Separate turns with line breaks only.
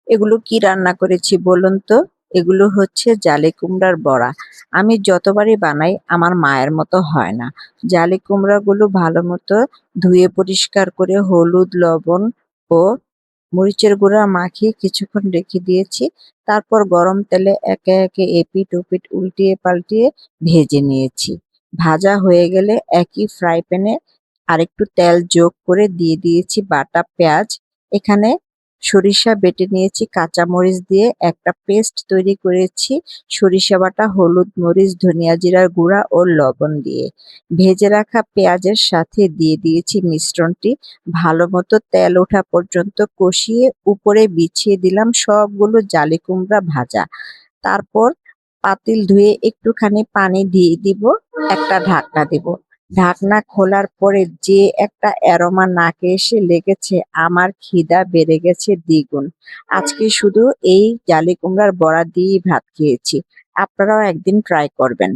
এগুলো কি রান্না করেছি বলুন তো? এগুলো হচ্ছে জালি কুমড়ার বড়া। আমি যতবারই বানাই আমার মায়ের মতো হয় না। জালি কুমড়াগুলো ভালো মতো ধুয়ে পরিষ্কার করে হলুদ, লবণ ও মরিচের গুঁড়া মাখিয়ে কিছুক্ষণ রেখে দিয়েছি। তারপর গরম তেলে একে একে এপিঠ ওপিঠ উল্টিয়ে পাল্টিয়ে ভেজে নিয়েছি। ভাজা হয়ে গেলে একই ফ্রাই প্যানে আরেকটু তেল যোগ করে দিয়ে দিয়েছি বাটা পেঁয়াজ। এখানে সরিষা বেটে নিয়েছি, কাঁচামরিচ দিয়ে একটা পেস্ট তৈরি করেছি সরিষা বাটা, হলুদ, মরিচ, ধনিয়া জিরার গুঁড়া ও লবণ দিয়ে। ভেজে রাখা পেঁয়াজের সাথে দিয়ে দিয়েছি মিশ্রণটি। ভালো মতো তেল ওঠা পর্যন্ত কষিয়ে উপরে বিছিয়ে দিলাম সবগুলো জালি কুমড়া ভাজা। তারপর পাতিল ধুয়ে একটুখানি পানি দিয়ে দিব, একটা ঢাকনা দিব। ঢাকনা খোলার পরে যে একটা অ্যারোমা নাকে এসে লেগেছে, আমার খিদা বেড়ে গেছে দ্বিগুণ। আজকে শুধু এই জালি কুমড়ার বড়া দিয়েই ভাত খেয়েছি। আপনারাও একদিন ট্রাই করবেন।